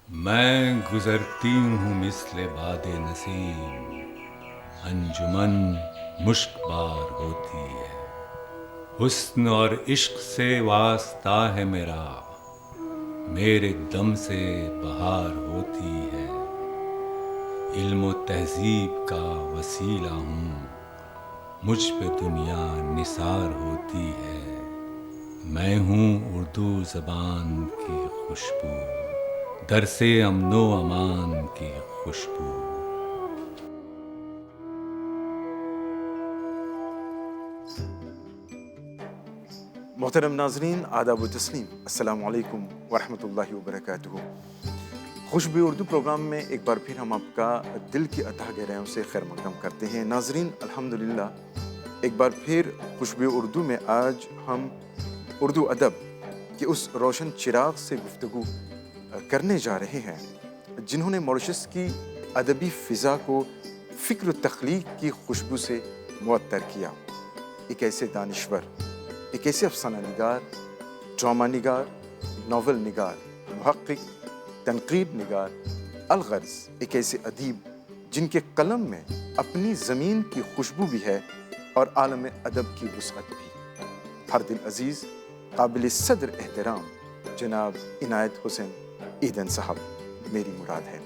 میں گزرتی ہوں مثل باد نسیم، انجمن مشک بار ہوتی ہے، حسن اور عشق سے واسطہ ہے میرا، میرے دم سے بہار ہوتی ہے، علم و تہذیب کا وسیلہ ہوں، مجھ پہ دنیا نثار ہوتی ہے، میں ہوں اردو زبان کی خوشبو، درس امن و امان کی خوشبو۔ محترم ناظرین، آداب و تسلیم، السلام علیکم ورحمۃ اللہ وبرکاتہ۔ خوشبو اردو پروگرام میں ایک بار پھر ہم آپ کا دل کی اتھاہ گہرائیوں سے خیر مقدم کرتے ہیں۔ ناظرین، الحمدللہ ایک بار پھر خوشبو اردو میں آج ہم اردو ادب کے اس روشن چراغ سے گفتگو کرنے جا رہے ہیں جنہوں نے ماریشس کی ادبی فضا کو فکر و تخلیق کی خوشبو سے معطر کیا۔ ایک ایسے دانشور، ایک ایسے افسانہ نگار، ڈرامہ نگار، ناول نگار، محقق، تنقید نگار، الغرض ایک ایسے ادیب جن کے قلم میں اپنی زمین کی خوشبو بھی ہے اور عالم ادب کی وسعت بھی۔ ہر دل عزیز، قابل صدر احترام جناب عنایت حسین ایدن صاحب میری مراد ہے۔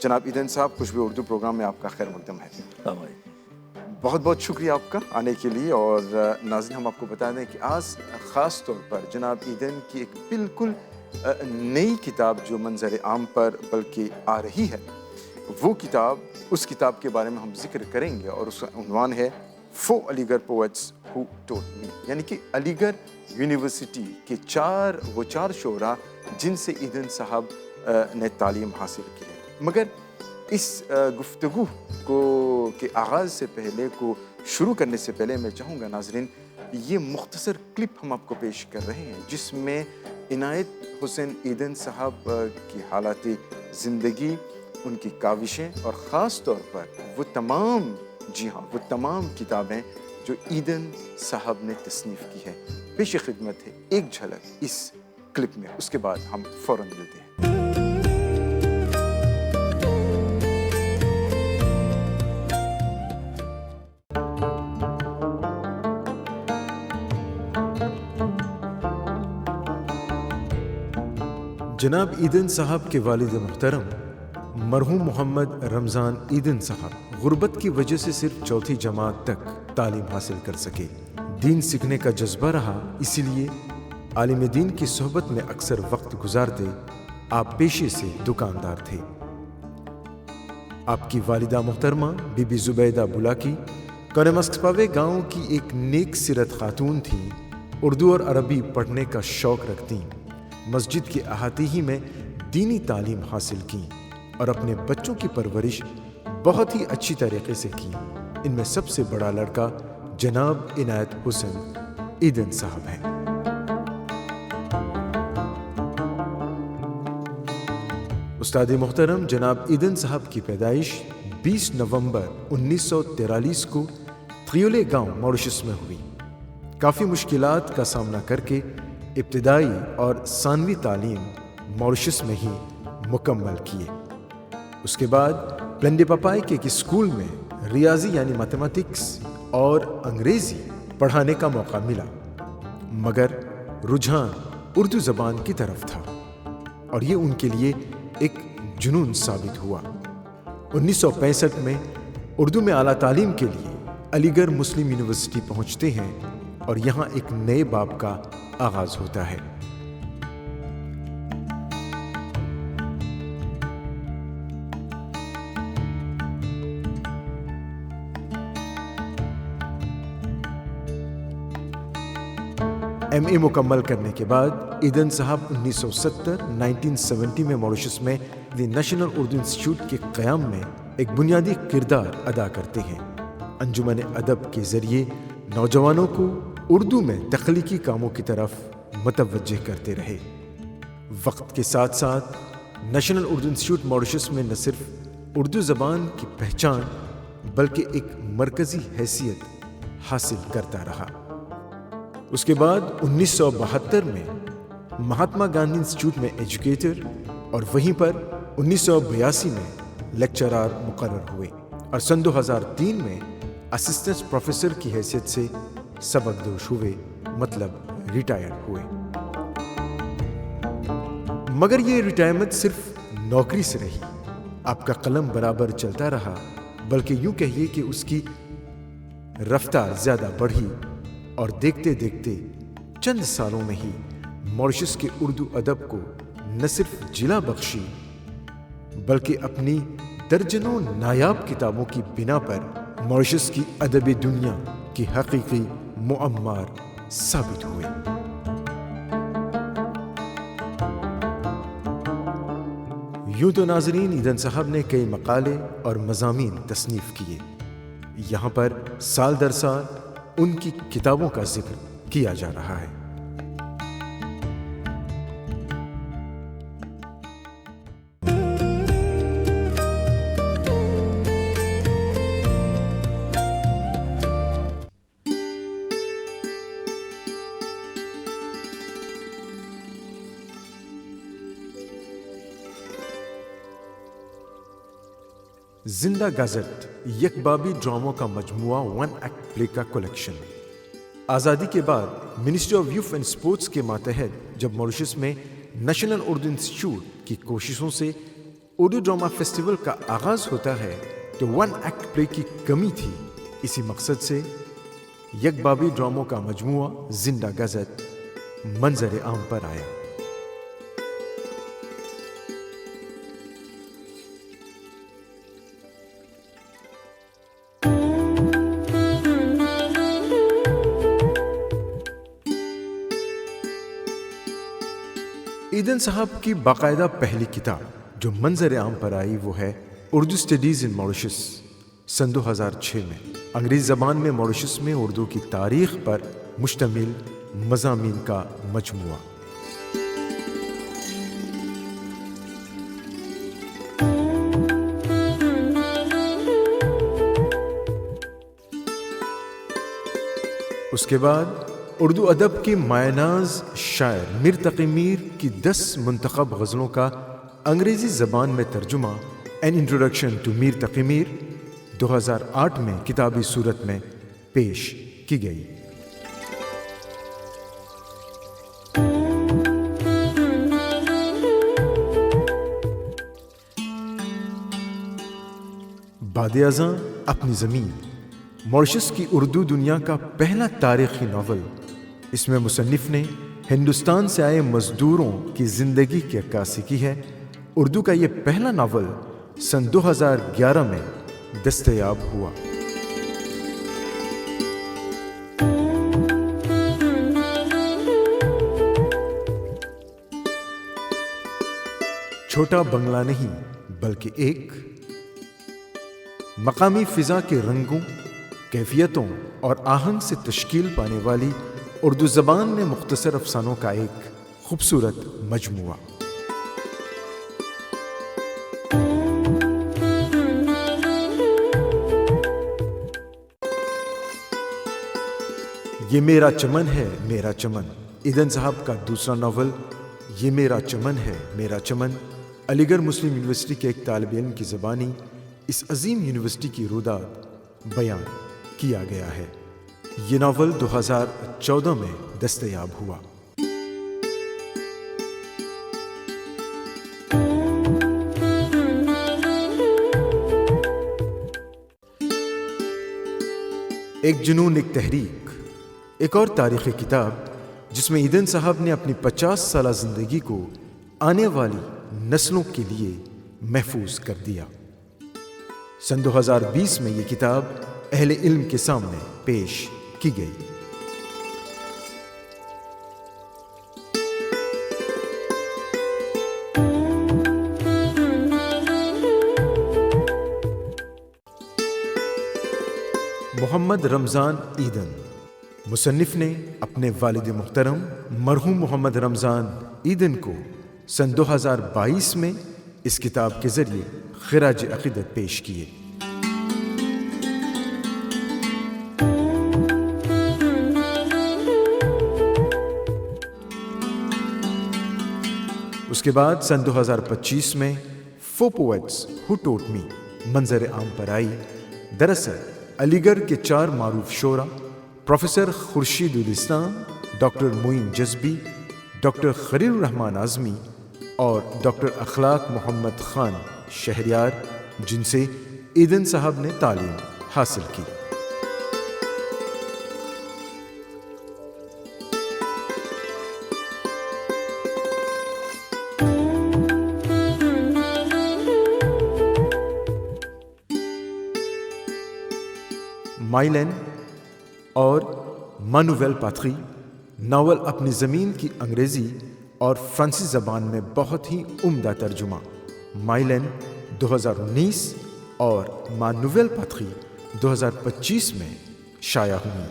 جناب ایدن صاحب، خوشبو اردو پروگرام میں آپ کا خیر مقدم ہے۔ بہت بہت شکریہ آپ کا آنے کے لیے۔ اور ناظرین، ہم آپ کو بتا دیں کہ آج خاص طور پر جناب ایدن کی ایک بالکل نئی کتاب جو منظر عام پر بلکہ آ رہی ہے، وہ کتاب، اس کتاب کے بارے میں ہم ذکر کریں گے، اور اس کا عنوان ہے فور علی گڑھ پوئٹس ہو ٹولڈ می، یعنی کہ علی گڑھ یونیورسٹی کے وہ چار شعراء جن سے ایدن صاحب نے تعلیم حاصل کی ہے۔ مگر اس گفتگو کے آغاز سے پہلے، شروع کرنے سے پہلے میں چاہوں گا ناظرین، یہ مختصر کلپ ہم آپ کو پیش کر رہے ہیں جس میں عنایت حسین ایدن صاحب کی حالات زندگی، ان کی کاوشیں، اور خاص طور پر وہ تمام کتابیں جو ایدن صاحب نے تصنیف کی ہے، پیش خدمت ہے ایک جھلک اس کلپ میں، اس کے بعد ہم فوراً ملتے ہیں۔ جناب ایدن صاحب کے والد محترم مرحوم محمد رمضان ایدن صاحب غربت کی وجہ سے صرف چوتھی جماعت تک تعلیم حاصل کر سکے۔ دین سیکھنے کا جذبہ رہا، اسی لیے عالم دین کی صحبت میں اکثر وقت گزارتے آپ پیشے سے دکاندار تھے۔ آپ کی والدہ محترمہ بی بی زبیدہ بولاکی کونمسکپاوے گاؤں کی ایک نیک سیرت خاتون تھی، اردو اور عربی پڑھنے کا شوق رکھتیں، مسجد کے احاطے ہی میں دینی تعلیم حاصل کی اور اپنے بچوں کی پرورش بہت ہی اچھی طریقے سے کی۔ ان میں سب سے بڑا لڑکا جناب عنایت حسین ایدن صاحب ہیں۔ استاد محترم جناب ایدن صاحب کی پیدائش 20 نومبر 1943 کو تھیولے گاؤں ماریشس میں ہوئی۔ کافی مشکلات کا سامنا کر کے ابتدائی اور ثانوی تعلیم ماریشس میں ہی مکمل کیے۔ اس کے بعد پلنڈے پپائی کے ایک اسکول میں ریاضی یعنی میتھمیٹکس اور انگریزی پڑھانے کا موقع ملا، مگر رجحان اردو زبان کی طرف تھا اور یہ ان کے لیے ایک جنون ثابت ہوا۔ 1965 میں اردو میں اعلیٰ تعلیم کے لیے علی گڑھ مسلم یونیورسٹی پہنچتے ہیں اور یہاں ایک نئے باب کا آغاز ہوتا ہے۔ ایم اے مکمل کرنے کے بعد ایدن صاحب 1970 میں ماریشس میں دی نیشنل اردو انسٹیٹیوٹ کے قیام میں ایک بنیادی کردار ادا کرتے ہیں۔ انجمن ادب کے ذریعے نوجوانوں کو اردو میں تخلیقی کاموں کی طرف متوجہ کرتے رہے۔ وقت کے ساتھ ساتھ نیشنل اردو انسٹیٹیوٹ ماریشس میں نہ صرف اردو زبان کی پہچان بلکہ ایک مرکزی حیثیت حاصل کرتا رہا۔ اس کے بعد 1972 میں مہاتما گاندھی انسٹیٹیوٹ میں ایجوکیٹر اور وہیں پر 1982 میں لیکچرار مقرر ہوئے اور سن 2003 میں اسسٹنٹ پروفیسر کی حیثیت سے سبق دوش ہوئے، مطلب ریٹائر ہوئے۔ مگر یہ ریٹائرمنٹ صرف نوکری سے رہی، آپ کا قلم برابر چلتا رہا، بلکہ یوں کہیے کہ اس کی رفتار زیادہ بڑھی اور دیکھتے دیکھتے چند سالوں میں ہی ماریشس کے اردو ادب کو نہ صرف جلا بخشی بلکہ اپنی درجنوں نایاب کتابوں کی بنا پر ماریشس کی ادبی دنیا کی حقیقی معمار ثابت ہوئے۔ یوں تو ناظرین، ایدھن صاحب نے کئی مقالے اور مضامین تصنیف کیے، یہاں پر سال در سال ان کی کتابوں کا ذکر کیا جا رہا ہے۔ زندہ گازٹ یک بابی ڈراموں کا مجموعہ، ون ایکٹ پلے کا کلیکشن۔ آزادی کے بعد ministry of youth and sports کے ماتحت جب ماریشس میں نیشنل اردو انسٹیٹیوٹ کی کوششوں سے اردو ڈرامہ فیسٹیول کا آغاز ہوتا ہے تو ون ایکٹ پلے کی کمی تھی۔ اسی مقصد سے یک بابی ڈراموں کا مجموعہ زندہ گازٹ منظر عام پر آیا۔ ایدھن صاحب کی باقاعدہ پہلی کتاب جو منظر عام پر آئی وہ ہے اردو اسٹڈیز ان ماریشس، سن 2006 میں انگریزی زبان میں ماریشس میں اردو کی تاریخ پر مشتمل مضامین کا مجموعہ۔ اس کے بعد اردو ادب کے مایہ ناز شاعر میر تقی میر کی 10 منتخب غزلوں کا انگریزی زبان میں ترجمہ، an introduction to Mir Taqi Mir, 2008 میں کتابی صورت میں پیش کی گئی۔ باد ازاں اپنی زمین ماریشس کی اردو دنیا کا پہلا تاریخی ناول۔ اس میں مصنف نے ہندوستان سے آئے مزدوروں کی زندگی کی عکاسی کی ہے۔ اردو کا یہ پہلا ناول سن 2011 میں دستیاب ہوا۔ چھوٹا بنگلہ نہیں بلکہ ایک مقامی فضا کے رنگوں، کیفیتوں اور آہنگ سے تشکیل پانے والی اردو زبان میں مختصر افسانوں کا ایک خوبصورت مجموعہ۔ یہ میرا چمن ہے میرا چمن، ایدھن صاحب کا دوسرا ناول یہ میرا چمن ہے میرا چمن، علی گڑھ مسلم یونیورسٹی کے ایک طالب علم کی زبانی اس عظیم یونیورسٹی کی روداد بیان کیا گیا ہے۔ یہ ناول 2014 میں دستیاب ہوا۔ ایک جنون ایک تحریک، ایک اور تاریخی کتاب جس میں ایدھن صاحب نے اپنی 50 سالہ زندگی کو آنے والی نسلوں کے لیے محفوظ کر دیا۔ سن 2020 میں یہ کتاب اہل علم کے سامنے پیش کی گئی۔ محمد رمضان ایدھن، مصنف نے اپنے والد محترم مرحوم محمد رمضان ایدھن کو سن 2022 میں اس کتاب کے ذریعے خراج عقیدت پیش کیے۔ اس کے بعد سن 2025 میں فور پوئٹس ہو ٹوٹ می منظر عام پر آئی۔ دراصل علی گڑھ کے 4 معروف شعراء پروفیسر خورشید الاسلام، ڈاکٹر معین جذبی، ڈاکٹر خلیل الرحمن اعظمی اور ڈاکٹر اخلاق محمد خان شہریار، جن سے ایدن صاحب نے تعلیم حاصل کی۔ مائلین اور مانویل پاتری ناول اپنی زمین کی انگریزی اور فرانسیسی زبان میں بہت ہی عمدہ ترجمہ۔ مائلین 2019 اور مانویل پاتری 2025 میں شائع ہوئی۔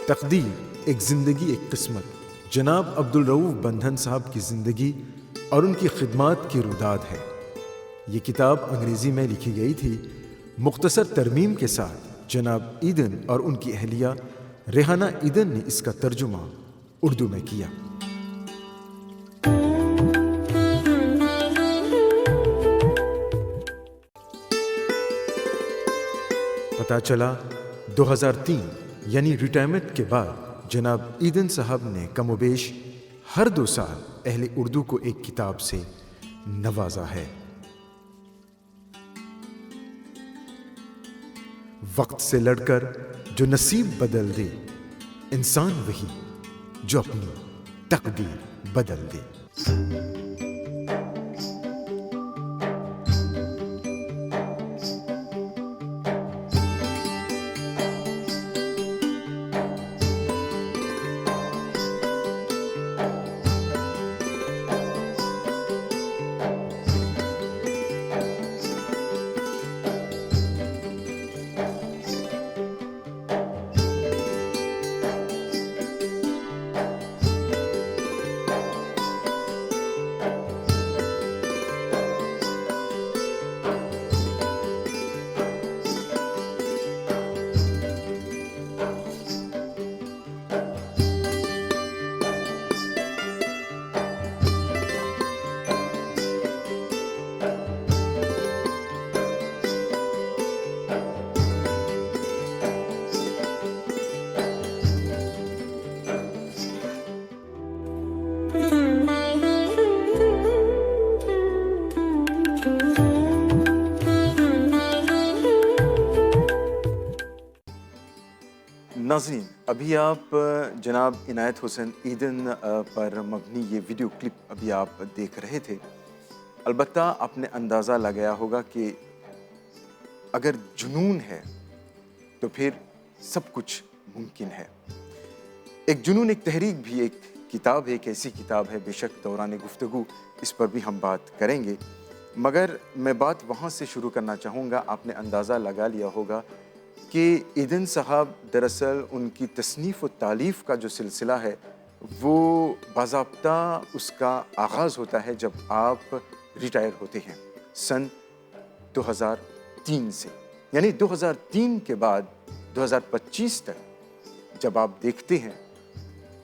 تقدیر ایک زندگی ایک قسمت جناب عبدالرؤف بندھن صاحب کی زندگی اور ان کی خدمات کی روداد ہے۔ یہ کتاب انگریزی میں لکھی گئی تھی۔ مختصر ترمیم کے ساتھ جناب ایدن اور ان کی اہلیہ ریحانہ ایدن نے اس کا ترجمہ اردو میں کیا۔ پتہ چلا 2003 یعنی ریٹائرمنٹ کے بعد جناب ایدن صاحب نے کم و بیش ہر 2 سال اہل اردو کو ایک کتاب سے نوازا ہے۔ وقت سے لڑ کر جو نصیب بدل دے، انسان وہی جو اپنی تقدیر بدل دے۔ ناظرین، ابھی آپ جناب عنایت حسین ایدن پر مبنی یہ ویڈیو کلپ ابھی آپ دیکھ رہے تھے۔ البتہ آپ نے اندازہ لگایا ہوگا کہ اگر جنون ہے تو پھر سب کچھ ممکن ہے۔ ایک جنون، ایک تحریک بھی ایک کتاب ہے، ایک ایسی کتاب ہے، بے شک دوران گفتگو اس پر بھی ہم بات کریں گے، مگر میں بات وہاں سے شروع کرنا چاہوں گا۔ آپ نے اندازہ لگا لیا ہوگا کہ ایدن صاحب دراصل ان کی تصنیف و تالیف کا جو سلسلہ ہے وہ باضابطہ اس کا آغاز ہوتا ہے جب آپ ریٹائر ہوتے ہیں سن 2003 سے، یعنی 2003 کے بعد 2025 تک جب آپ دیکھتے ہیں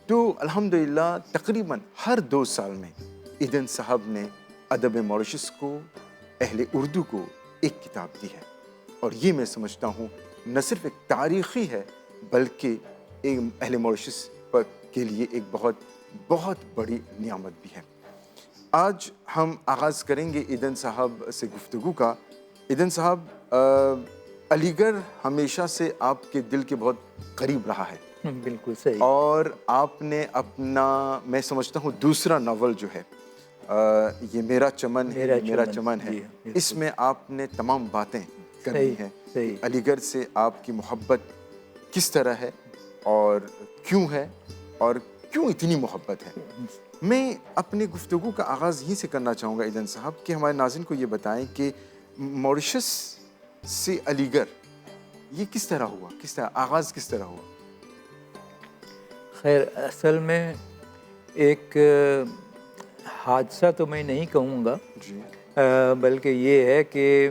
تو الحمدللہ تقریباً ہر 2 سال میں ایدن صاحب نے ادب موریشس کو، اہل اردو کو ایک کتاب دی ہے، اور یہ میں سمجھتا ہوں نہ صرف ایک تاریخی ہے بلکہ اہل موریشس کے لیے ایک بہت بہت بڑی نعمت بھی ہے۔ آج ہم آغاز کریں گے ایدن صاحب سے گفتگو کا۔ ایدن صاحب، علی گڑھ ہمیشہ سے آپ کے دل کے بہت قریب رہا ہے۔ بالکل صحیح۔ اور آپ نے اپنا، میں سمجھتا ہوں دوسرا ناول جو ہے یہ میرا چمن ہے، اس میں آپ نے تمام باتیں کرنی ہیں۔ علی گڑھ سے آپ کی محبت کس طرح ہے اور کیوں اتنی محبت ہے۔ میں اپنے گفتگو کا آغاز یہیں سے کرنا چاہوں گا ایدن صاحب کہ ہمارے ناظرین کو یہ بتائیں کہ موریشس سے علی گڑھ یہ کس طرح ہوا، آغاز کس طرح ہوا؟ خیر، اصل میں ایک حادثہ تو میں نہیں کہوں گا، بلکہ یہ ہے کہ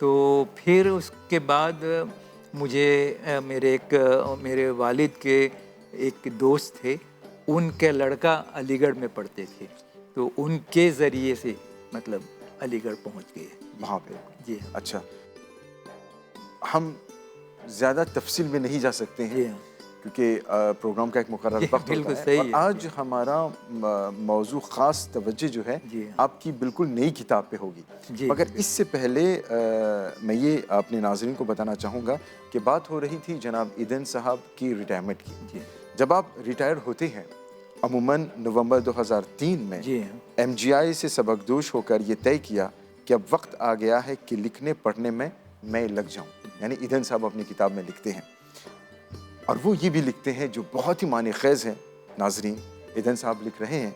تو پھر اس کے بعد مجھے میرے والد کے ایک دوست تھے، ان کے لڑکا علی گڑھ میں پڑھتے تھے، تو ان کے ذریعے سے مطلب علی گڑھ پہنچ گئے وہاں پہ. جی. اچھا، ہم زیادہ تفصیل میں نہیں جا سکتے ہیں جی کیونکہ پروگرام کا ایک مقرر وقت بالکل ہوتا ہے، صحیح اور ہے. آج ہمارا موضوع خاص توجہ جو ہے جی. آپ کی بالکل نئی کتاب پہ ہوگی. جی. مگر اس سے پہلے میں یہ اپنے ناظرین کو بتانا چاہوں گا کہ بات ہو رہی تھی جناب ایدن صاحب کی ریٹائرمنٹ کی. جی. جب آپ ریٹائر ہوتے ہیں عموماً نومبر 2003 میں جی. ایم جی آئی سے سبکدوش ہو کر یہ طے کیا کہ اب وقت آ گیا ہے کہ لکھنے پڑھنے میں لگ جاؤں. یعنی ایدن صاحب اپنی کتاب میں لکھتے ہیں، اور وہ یہ بھی لکھتے ہیں جو بہت ہی معنی خیز ہے. ناظرین، ایدن صاحب لکھ رہے ہیں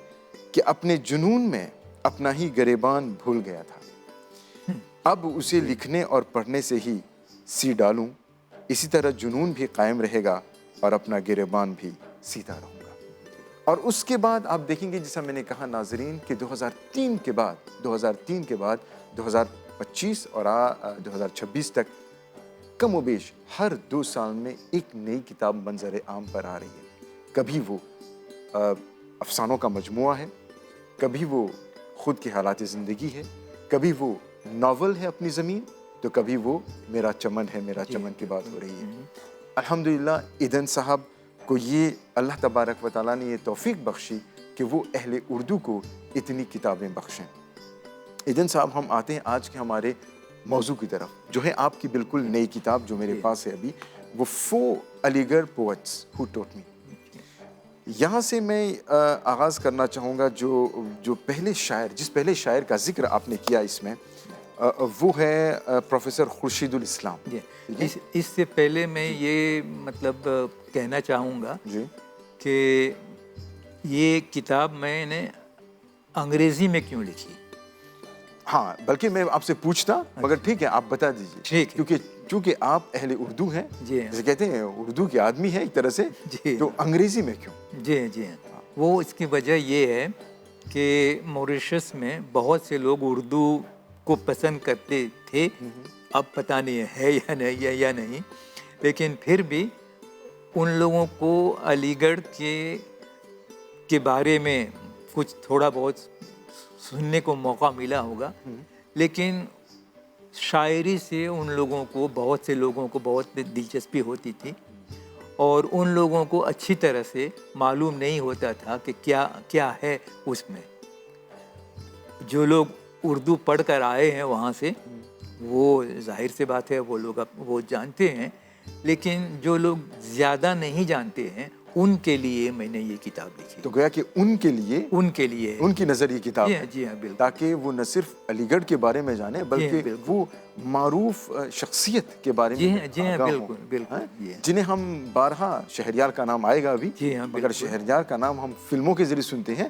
کہ اپنے جنون میں اپنا ہی گریبان بھول گیا تھا، اب اسے لکھنے اور پڑھنے سے ہی سی ڈالوں. اسی طرح جنون بھی قائم رہے گا اور اپنا گریبان بھی سیدھا رہوں گا. اور اس کے بعد آپ دیکھیں گے، جیسا میں نے کہا ناظرین، کہ 2003 کے بعد 2025 اور 2026 تک کم و بیش ہر 2 سال میں ایک نئی کتاب منظر عام پر آ رہی ہے. کبھی وہ افسانوں کا مجموعہ ہے، کبھی وہ خود کے حالات زندگی ہے، کبھی وہ ناول ہے اپنی زمین، تو کبھی وہ میرا چمن ہے، میرا چمن کی بات ہو رہی ہے. الحمدللہ ایدن صاحب کو یہ اللہ تبارک و تعالیٰ نے یہ توفیق بخشی کہ وہ اہل اردو کو اتنی کتابیں بخشیں. ایدن صاحب، ہم آتے ہیں آج کے ہمارے موضوع کی طرف، جو ہے آپ کی بالکل نئی کتاب جو میرے پاس ہے ابھی، وہ 4 علی گڑھ پوئٹس ہو ٹوٹ می. یہاں سے میں آغاز کرنا چاہوں گا جو پہلے شاعر کا ذکر آپ نے کیا اس میں، وہ ہے پروفیسر خورشید الاسلام. جی. اس سے پہلے میں یہ مطلب کہنا چاہوں گا جی کہ یہ کتاب میں نے انگریزی میں کیوں لکھی. ہاں، بلکہ میں آپ سے پوچھتا، مگر ٹھیک ہے آپ بتا دیجیے. ٹھیک ہے. چونکہ آپ اہل اردو ہیں، جی. جیسے کہتے ہیں اردو کے آدمی ہیں ایک طرح سے، جی. تو انگریزی میں کیوں؟ جی. وہ اس کی وجہ یہ ہے کہ موریشس میں بہت سے لوگ اردو کو پسند کرتے تھے، اب پتہ نہیں ہے یا نہیں، لیکن پھر بھی ان لوگوں کو علی گڑھ کے بارے میں کچھ تھوڑا بہت سننے کو موقع ملا ہوگا، لیکن شاعری سے ان لوگوں کو، بہت سے لوگوں کو بہت دلچسپی ہوتی تھی، اور ان لوگوں کو اچھی طرح سے معلوم نہیں ہوتا تھا کہ کیا ہے اس میں. جو لوگ اردو پڑھ کر آئے ہیں وہاں سے، وہ ظاہر سی بات ہے وہ لوگ وہ جانتے ہیں، لیکن جو لوگ زیادہ نہیں جانتے ہیں ان کے لیے میں نے یہ کتاب لکھی. تو گویا کہ ان کے لیے ان کی نظر یہ کتاب ہے، جی ہاں بالکل، تاکہ وہ نہ صرف علی گڑھ کے بارے میں جانے بلکہ وہ معروف شخصیت کے بارے میں جی ہاں آگاہ ہوں، بالکل، جنہیں ہم بارہا شہریار کا نام آئے گا ابھی، جی ہاں مگر شہریار کا نام ہم فلموں کے ذریعے سنتے ہیں،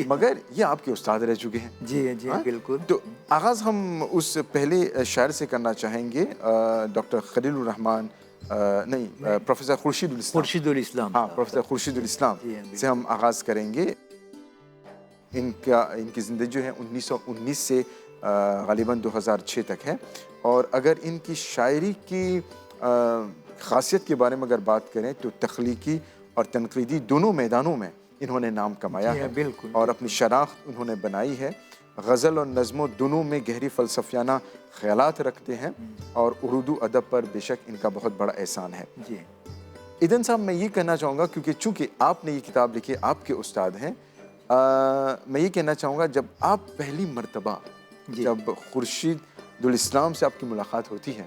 مگر یہ آپ کے استاد رہ چکے ہیں. جی بالکل. تو آغاز ہم اس پہلے شاعر سے کرنا چاہیں گے، ڈاکٹر خلیل الرحمن، پروفیسر خورشید الاسلام. ہاں، پروفیسر خورشید الاسلام سے ہم آغاز کریں گے. ان کی زندگی جو ہے 1919 سے غالباً 2006 تک ہے، اور اگر ان کی شاعری کی خاصیت کے بارے میں اگر بات کریں تو تخلیقی اور تنقیدی دونوں میدانوں میں انہوں نے نام کمایا ہے، اور اپنی شناخت انہوں نے بنائی ہے. غزل اور نظموں دونوں میں گہری فلسفیانہ خیالات رکھتے ہیں، اور اردو ادب پر بے شک ان کا بہت بڑا احسان ہے. ایدن صاحب، میں یہ کہنا چاہوں گا کیونکہ چونکہ آپ نے یہ کتاب لکھی، آپ کے استاد ہیں، میں یہ کہنا چاہوں گا جب آپ پہلی مرتبہ جب خورشید الاسلام سے آپ کی ملاقات ہوتی ہے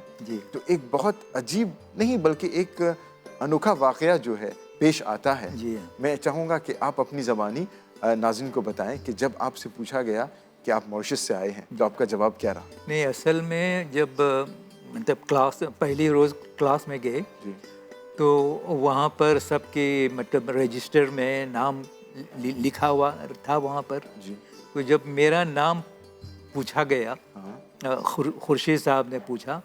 تو ایک بہت عجیب نہیں بلکہ ایک انوکھا واقعہ جو ہے پیش آتا ہے. میں چاہوں گا کہ آپ اپنی زبانی ناظرین کو بتائیں کہ جب آپ سے پوچھا گیا کہ آپ موریشس سے آئے ہیں تو آپ کا جواب کیا رہا؟ نہیں، اصل میں جب مطلب پہلی روز کلاس میں گئے تو وہاں پر سب کے مطلب رجسٹر میں نام لکھا ہوا تھا وہاں پر. تو جب میرا نام پوچھا گیا، خورشید صاحب نے پوچھا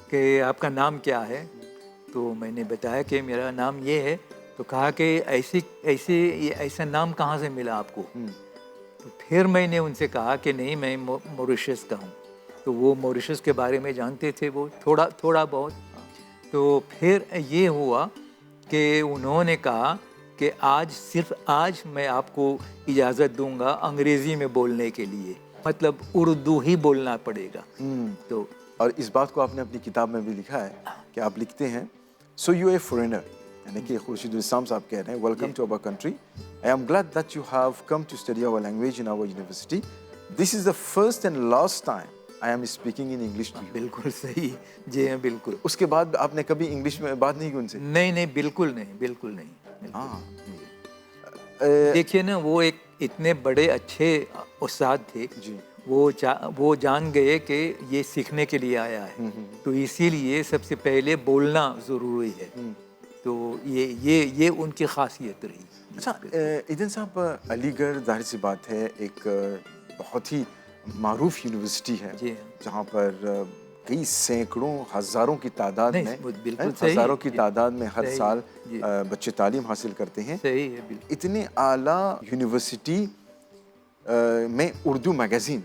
کہ آپ کا نام کیا ہے، تو میں نے بتایا کہ میرا نام یہ ہے. تو کہا کہ ایسا نام کہاں سے ملا آپ کو؟ تو پھر میں نے ان سے کہا کہ نہیں، میں موریشس کا ہوں. تو وہ موریشس کے بارے میں جانتے تھے وہ تھوڑا بہت. تو پھر یہ ہوا کہ انہوں نے کہا کہ صرف آج میں آپ کو اجازت دوں گا انگریزی میں بولنے کے لیے, مطلب اردو ہی بولنا پڑے گا. تو اور اس بات کو آپ نے اپنی کتاب میں بھی لکھا ہے کہ آپ لکھتے ہیں سو یو اے فورینر, یعنی کہ خورشید الاسلام صاحب کہہ رہے ہیں welcome to our country, I am glad that you have come to study our language in our university, this is the first and last time I am speaking in English to you. بالکل صحیح, جی ہاں بالکل. اس کے بعد آپ نے کبھی English میں بات نہیں کی ان سے؟ نہیں, بالکل نہیں. ہاں, دیکھیے نا, وہ ایک اتنے بڑے اچھے استاد تھے, جی, وہ جان گئے کہ یہ سیکھنے کے لیے آیا ہے, تو اسی لیے سب سے پہلے بولنا ضروری ہے. تو یہ ان کی خاصیت رہی. اچھا ایدھن صاحب, علی گڑھ ظاہر سی بات ہے ایک بہت ہی معروف یونیورسٹی ہے جہاں پر کئی سینکڑوں ہزاروں کی تعداد میں, ہزاروں کی تعداد میں ہر سال بچے تعلیم حاصل کرتے ہیں. اتنے اعلیٰ یونیورسٹی میں اردو میگزین,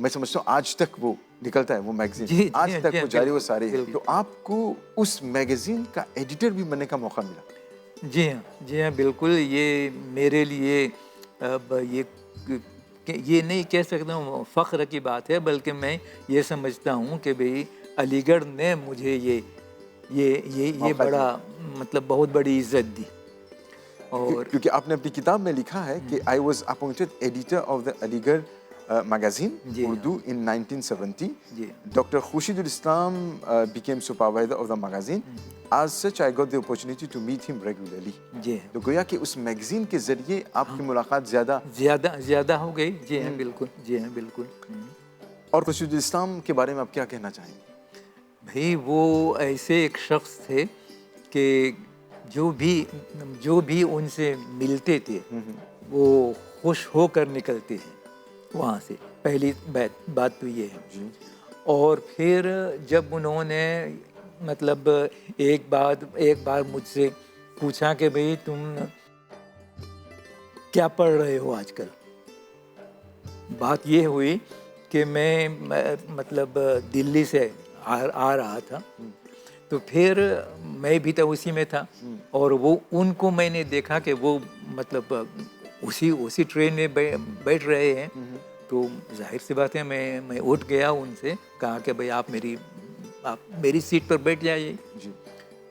میں سمجھتا ہوں آج تک وہ نکلتا ہے, وہ میگزین آج تک وہ جاری و ساری ہے. تو آپ کو اس میگزین کا ایڈیٹر بھی بننے کا موقع ملا؟ جی ہاں بالکل. یہ میرے لیے یہ نہیں کہہ سکتا ہوں فخر کی بات ہے, بلکہ میں یہ سمجھتا ہوں کہ بھئی علی گڑھ نے مجھے یہ بڑا مطلب بہت بڑی عزت دی. اور کیونکہ آپ نے اپنی کتاب میں لکھا ہے کہ I was appointed editor of the علی گڑھ magazine Urdu in 1970. Dr. Khurshid Islam became supervisor of the magazine. As such, I got the opportunity to meet him regularly. تو گویا کہ اس میگزین کے ذریعے آپ کی ملاقات زیادہ ہو گئی. جی ہاں بالکل. اور خورشید الاسلام کے بارے میں آپ کیا کہنا چاہیں گے؟ بھائی وہ ایسے ایک شخص تھے کہ جو بھی ان سے ملتے تھے وہ خوش ہو کر نکلتے ہیں وہاں سے. پہلی بات تو یہ ہے. اور پھر جب انہوں نے مطلب ایک بار مجھ سے پوچھا کہ بھئی تم کیا پڑھ رہے ہو آج کل. بات یہ ہوئی کہ میں مطلب دلی سے آ رہا تھا, تو پھر میں بھی تو اسی میں تھا, اور وہ ان کو میں نے دیکھا کہ وہ مطلب اسی ٹرین میں بیٹھ رہے ہیں. تو ظاہر سی بات ہے میں اٹھ گیا, ان سے کہا کہ بھئی آپ میری سیٹ پر بیٹھ جائیے.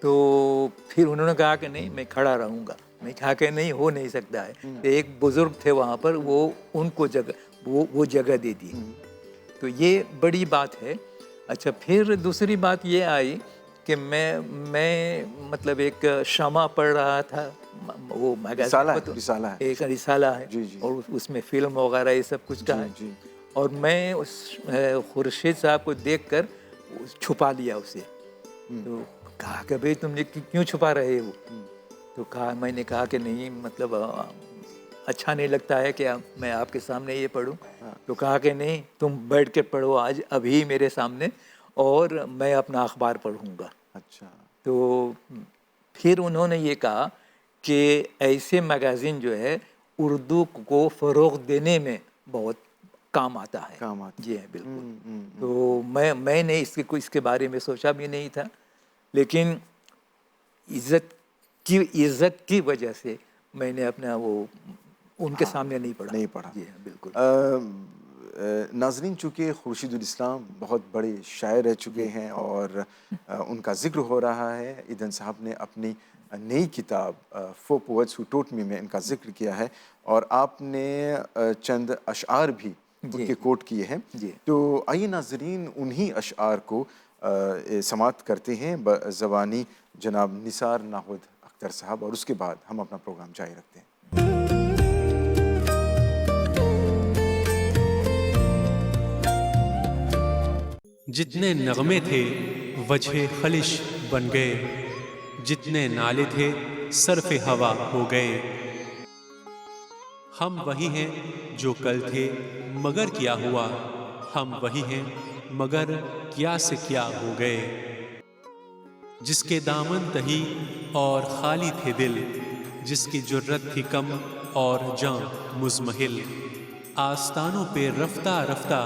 تو پھر انہوں نے کہا کہ نہیں, میں کھڑا رہوں گا. میں کہا کہ نہیں, ہو نہیں سکتا ہے. ایک بزرگ تھے وہاں پر, وہ ان کو وہ جگہ دے دی. تو یہ بڑی بات ہے. اچھا, پھر دوسری بات یہ آئی کہ میں مطلب ایک شمع پڑھ رہا تھا, وہ رسالہ ہے, ایک رسالہ ہے, اور اس میں فلم وغیرہ یہ سب کچھ کا ہے. اور میں اس خورشید صاحب کو دیکھ کر چھپا لیا اسے. تو کہا کہ بھئی تم نے کیوں چھپا رہے ہو؟ تو میں نے کہا کہ نہیں, مطلب اچھا نہیں لگتا ہے کہ میں آپ کے سامنے یہ پڑھوں. تو کہا کہ نہیں, تم بیٹھ کے پڑھو آج ابھی میرے سامنے, اور میں اپنا اخبار پڑھوں گا. اچھا. تو پھر انہوں نے یہ کہا کہ ایسے میگزین جو ہے اردو کو فروغ دینے میں بہت کام آتا ہے. جی ہاں بالکل. تو میں نے اس کے بارے میں سوچا بھی نہیں تھا, لیکن عزت کی وجہ سے میں نے اپنا وہ ان کے سامنے نہیں پڑھا. جی ہاں بالکل. ناظرین, چونکہ خورشید الاسلام بہت بڑے شاعر رہ چکے ہیں اور ان کا ذکر ہو رہا ہے, ایدھن صاحب نے اپنی نئی کتاب فور پوئٹس ہو ٹوٹ می میں ان کا ذکر کیا ہے, اور آپ نے چند اشعار بھی ان کے کوٹ کیے ہیں. تو آئیے ناظرین انہی اشعار کو سماعت کرتے ہیں زبانی جناب نثار ناہید اختر صاحب, اور اس کے بعد ہم اپنا پروگرام جاری رکھتے ہیں. جتنے نغمے تھے وجہ خلش بن گئے, جتنے نالے تھے صرف ہوا ہو گئے. ہم وہی ہیں جو کل تھے مگر کیا ہوا, ہم وہی ہیں مگر کیا سے کیا ہو گئے. جس کے دامن تہی اور خالی تھے دل, جس کی جرت تھی کم اور جاں مزمحل, آستانوں پہ رفتہ رفتہ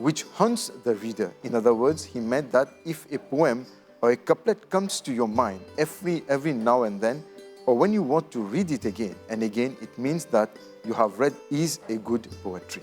which haunts the reader. In other words, he meant that if a poem or a couplet comes to your mind every now and then, or when you want to read it again and again, it means that you have read is a good poetry.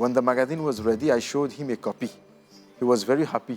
when the magazine was ready I showed him a copy, he was very happy,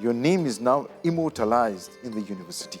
your name is now immortalized in the university।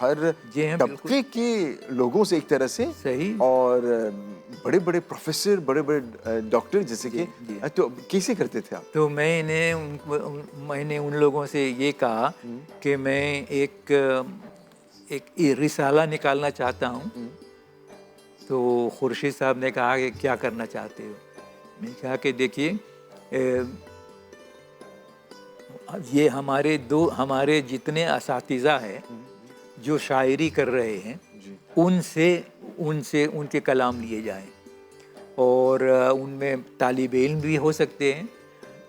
ہر جی ہاں، طبقے کے لوگوں سے ایک طرح سے، صحیح، اور بڑے بڑے پروفیسر، بڑے بڑے ڈاکٹر جیسے کہ، جی۔ تو کیسے کرتے تھے آپ؟ تو میں نے ان لوگوں سے یہ کہا کہ میں ایک رسالہ نکالنا چاہتا ہوں. تو خورشید صاحب نے کہا کہ کیا کرنا چاہتے ہو؟ میں نے کہا کہ دیکھیے یہ ہمارے جتنے اساتذہ ہیں جو شاعری کر رہے ہیں ان سے ان کے کلام لیے جائیں، اور ان میں طالب علم بھی ہو سکتے ہیں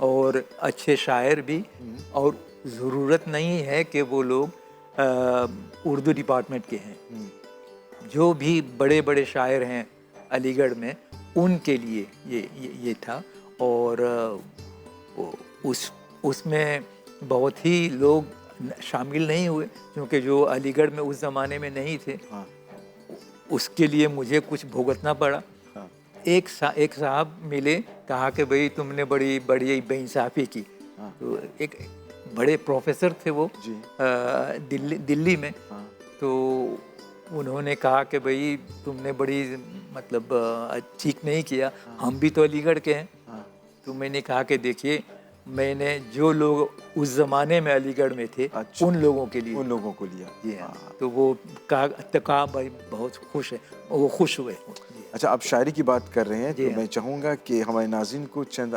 اور اچھے شاعر بھی، اور ضرورت نہیں ہے کہ وہ لوگ اردو ڈپارٹمنٹ کے ہیں. جو بھی بڑے بڑے شاعر ہیں علی گڑھ میں ان کے لیے یہ تھا. اور اس میں بہت ہی لوگ شامل نہیں ہوئے کیونکہ جو علی گڑھ میں اس زمانے میں نہیں تھے. اس کے لیے مجھے کچھ بھگتنا پڑا. ایک صاحب ملے، کہا کہ بھئی تم نے بڑی بڑی بے انصافی کی. تو ایک بڑے پروفیسر تھے وہ دلی میں. تو انہوں نے کہا کہ بھئی تم نے بڑی مطلب ٹھیک نہیں کیا، ہم بھی تو علی گڑھ کے ہیں. تو میں نے کہا کہ دیکھیے میں نے جو لوگ اس زمانے میں علی گڑھ میں تھے ان لوگوں کے لیے، ان لوگوں کو لیا. جی ہاں. تو وہ کہا بھائی بہت خوش ہے، وہ خوش ہوئے. اچھا، آپ شاعری کی بات کر رہے ہیں جی تو میں چاہوں گا کہ ہمارے ناظرین کو چند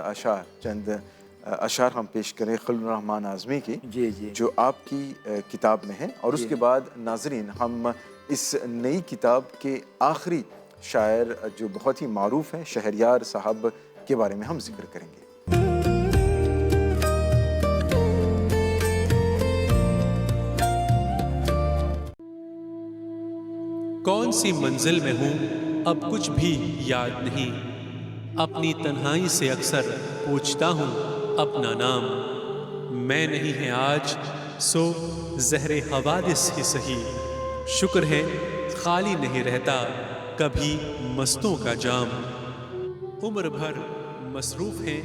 اشعار ہم پیش کریں خلیل الرحمن اعظمی کی، جی جی جو آپ کی کتاب میں ہے، اور اس کے بعد ناظرین ہم اس نئی کتاب کے آخری شاعر جو بہت ہی معروف ہیں شہریار صاحب کے بارے میں ہم ذکر کریں گے. کون سی منزل میں ہوں اب کچھ بھی یاد نہیں، اپنی تنہائی سے اکثر پوچھتا ہوں اپنا نام. میں نہیں ہے آج سو زہر حوادث ہی سہی، شکر ہے خالی نہیں رہتا کبھی مستوں کا جام. عمر بھر مصروف ہیں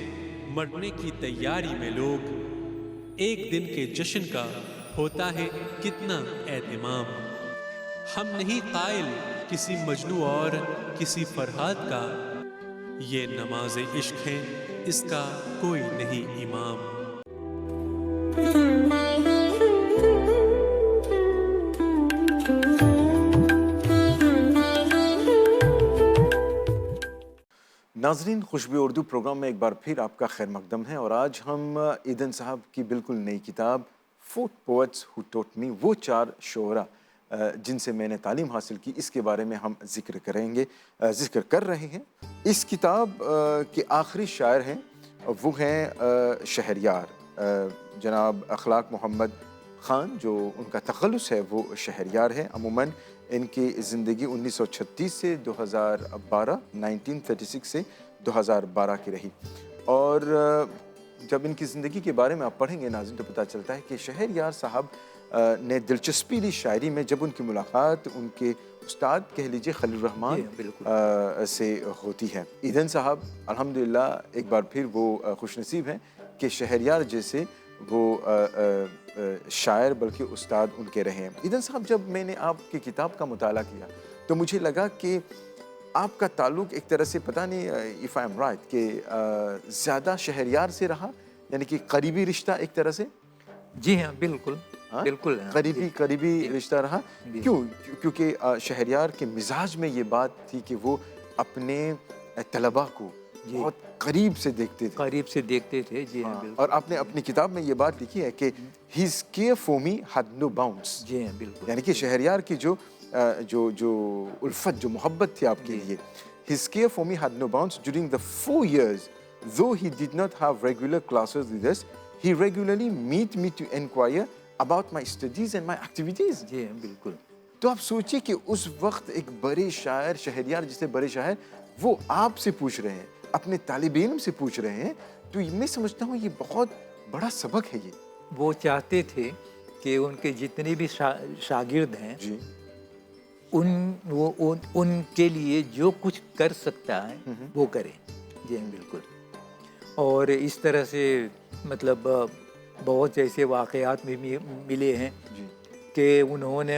مرنے کی تیاری میں لوگ، ایک دن کے جشن کا ہوتا ہے کتنا اہتمام. ہم نہیں قائل کسی مجنوں اور کسی فرہاد کا، یہ نماز عشق ہے اس کا کوئی نہیں امام. ناظرین، خوشبو اردو پروگرام میں ایک بار پھر آپ کا خیر مقدم ہے، اور آج ہم ایدھن صاحب کی بالکل نئی کتاب 4 Poets Who Taught Me، وہ 4 شعراء جن سے میں نے تعلیم حاصل کی، اس کے بارے میں ہم ذکر کر رہے ہیں. اس کتاب کے آخری شاعر ہیں وہ ہیں شہریار جناب اخلاق محمد خان، جو ان کا تخلص ہے وہ شہریار ہے. عموماً ان کی زندگی 1936 سے 2012 1936 سے 2012 کی رہی. اور جب ان کی زندگی کے بارے میں آپ پڑھیں گے ناظرین تو پتہ چلتا ہے کہ شہریار صاحب نے دلچسپی لی شاعری میں جب ان کی ملاقات ان کے استاد کہہ لیجیے خلیل الرحمن سے ہوتی ہے. ایدھن صاحب الحمدللہ ایک بار پھر وہ خوش نصیب ہیں کہ شہریار جیسے وہ شاعر بلکہ استاد ان کے رہے ہیں. ایدھن صاحب، جب میں نے آپ کی کتاب کا مطالعہ کیا تو مجھے لگا کہ آپ کا تعلق ایک طرح سے پتہ نہیں if I'm right کہ زیادہ شہریار سے رہا، یعنی کہ قریبی رشتہ ایک طرح سے. جی ہاں، بالکل بالکل قریبی رشتہ رہا. کیوں؟ کیونکہ شہریار کے مزاج میں یہ بات تھی کہ وہ اپنے طلباء کو بہت قریب سے دیکھتے تھے. جی ہاں، اور آپ نے اپنی کتاب میں یہ بات لکھی ہے کہ his care for me had no bounds. جی ہاں، بالکل. یعنی کہ شہریار کی جو الفت، جو محبت تھی آپ کے لیے. his care for me had no bounds during the 4 years though he did not have regular classes with us, he regularly meet me to inquire about my studies and my activities. جی ہاں، بالکل. تو آپ سوچئے کہ اس وقت ایک بڑے شاعر، شہریار جسے بڑے شاعر، وہ آپ سے پوچھ رہے ہیں، اپنے طالب علم سے پوچھ رہے ہیں. تو میں سمجھتا ہوں یہ بہت بڑا سبق ہے. یہ وہ چاہتے تھے کہ ان کے جتنے بھی شاگرد ہیں جی ان کے لیے جو کچھ کر سکتا ہے وہ کریں. جی ہاں، بالکل. اور اس طرح سے مطلب بہت ایسے واقعات میں ملے ہیں کہ انہوں نے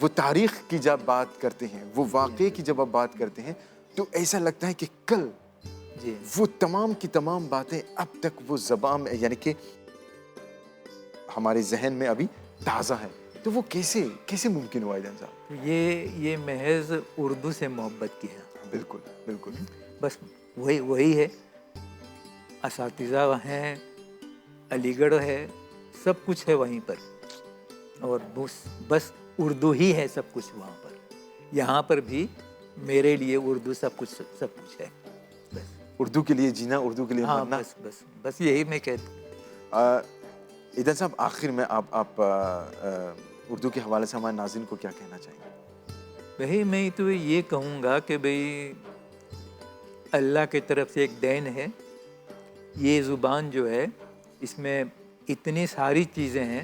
وہ تاریخ کی جب بات کرتے ہیں، وہ واقعے کی جب آپ بات کرتے ہیں تو ایسا لگتا ہے کہ کل جی وہ تمام کی تمام باتیں اب تک وہ زبان میں یعنی کہ ہمارے ذہن میں ابھی تازہ ہے. تو وہ کیسے ممکن ہوا ایدن صاحب؟ یہ محض اردو سے محبت کی ہے. بالکل بالکل. بس وہی ہے. اساتذہ ہیں، علی گڑھ ہے، سب کچھ ہے وہیں پر، اور بس اردو ہی ہے سب کچھ وہاں پر. یہاں پر بھی میرے لیے اردو سب کچھ ہے. بس اردو کے لیے جینا، اردو کے لیے ہاں، مرنا. بس یہی میں کہتا ہوں. ایدن صاحب آخر میں آپ اردو کے حوالے سے ہمارے ناظرین کو کیا کہنا چاہیں گے؟ وہی میں تو یہ کہوں گا کہ بھئی اللہ کی طرف سے ایک دین ہے. یہ زبان جو ہے اس میں اتنی ساری چیزیں ہیں،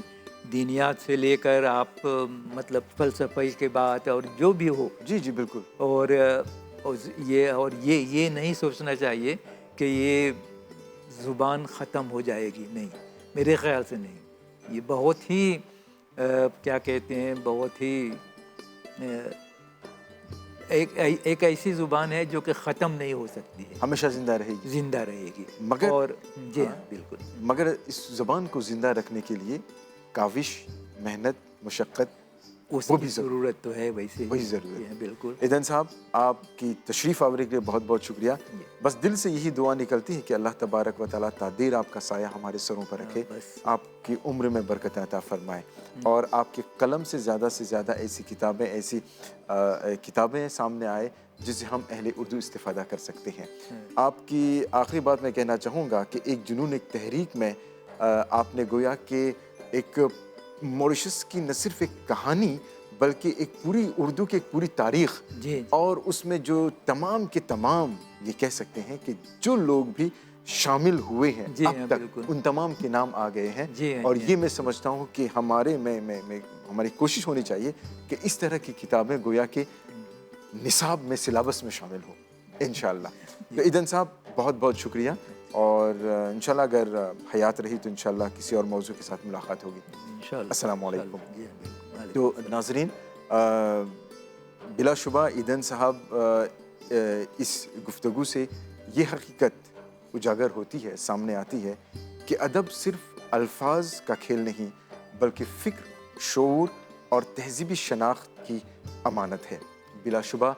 دینیات سے لے کر آپ مطلب فلسفے کے بات اور جو بھی ہو. جی جی بالکل. اور یہ نہیں سوچنا چاہیے کہ یہ زبان ختم ہو جائے گی. نہیں، میرے خیال سے نہیں. یہ بہت ہی کیا کہتے ہیں، بہت ہی ایک ایسی زبان ہے جو کہ ختم نہیں ہو سکتی ہے، ہمیشہ زندہ رہے گی. مگر اور جی ہاں بالکل. مگر اس زبان کو زندہ رکھنے کے لیے کاوش، محنت، مشقت وہ بھی ضرورت تو ہے. وہی ضرورت ہے. بالکل. ایدن صاحب آپ کی تشریف آوری کے لیے بہت بہت شکریہ. بس دل سے یہی دعا نکلتی ہے کہ اللہ تبارک و تعالیٰ تا دیر آپ کا سایہ ہمارے سروں پر رکھے، آپ کی عمر میں برکت عطا فرمائے، اور آپ کے قلم سے زیادہ ایسی کتابیں سامنے آئے جس سے ہم اہل اردو استفادہ کر سکتے ہیں. آپ کی آخری بات میں کہنا چاہوں گا کہ ایک جنون، ایک تحریک میں آپ نے گویا کہ ایک موریشس کی نہ صرف ایک کہانی بلکہ ایک پوری اردو کی ایک پوری تاریخ، اور اس میں جو تمام کے تمام یہ کہہ سکتے ہیں کہ جو لوگ بھی شامل ہوئے ہیں اب تک ان تمام کے نام آ گئے ہیں. اور یہ میں سمجھتا ہوں کہ ہماری کوشش ہونی چاہیے کہ اس طرح کی کتابیں گویا کہ نصاب میں، سلیبس میں شامل ہو انشاءاللہ. تو ایدن صاحب بہت بہت شکریہ، اور انشاءاللہ اگر حیات رہی تو انشاءاللہ کسی اور موضوع کے ساتھ ملاقات ہوگی. السلام علیکم. تو ناظرین، بلا شبہ ایدن صاحب اس گفتگو سے یہ حقیقت اجاگر ہوتی ہے، سامنے آتی ہے کہ ادب صرف الفاظ کا کھیل نہیں بلکہ فکر، شعور اور تہذیبی شناخت کی امانت ہے. بلا شبہ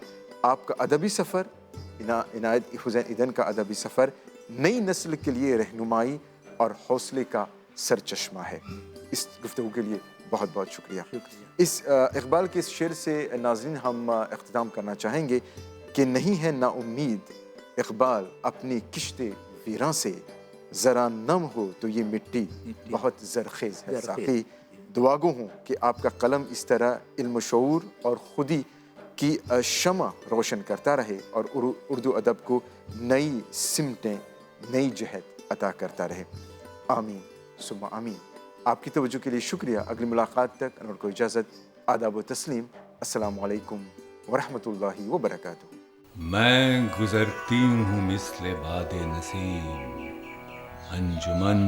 آپ کا ادبی سفر، عنایت حسین ایدن کا ادبی سفر نئی نسل کے لیے رہنمائی اور حوصلے کا سرچشمہ ہے. اس گفتگو کے لیے بہت بہت شکریہ. اس اقبال کے اس شعر سے ناظرین ہم اختتام کرنا چاہیں گے کہ نہیں ہے نا امید اقبال اپنی کشتے ویراں سے، ذرا نم ہو تو یہ مٹی بہت زرخیز ہے. ساقی دعا گو ہوں کہ آپ کا قلم اس طرح علم و شعور اور خودی کی شمع روشن کرتا رہے اور اردو ادب کو نئی سمتیں، نئی جہت عطا کرتا رہے. آمین ثم آمین. آپ کی توجہ کے لیے شکریہ. اگلی ملاقات تک انور کو اجازت. آداب و تسلیم. السلام علیکم ورحمۃ اللہ وبرکاتہ. میں گزرتی ہوں مثل باد نسیم، انجمن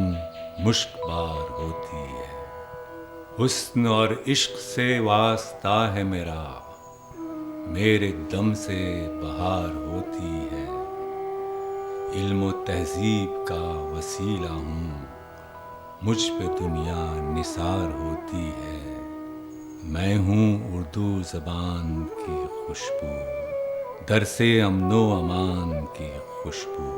مشک بار ہوتی ہے. حسن اور عشق سے واسطہ ہے میرا، میرے دم سے بہار ہوتی ہے. علم و تہذیب کا وسیلہ ہوں، مجھ پہ دنیا نثار ہوتی ہے. میں ہوں اردو زبان کی خوشبو، در سے امن و امان کی خوشبو.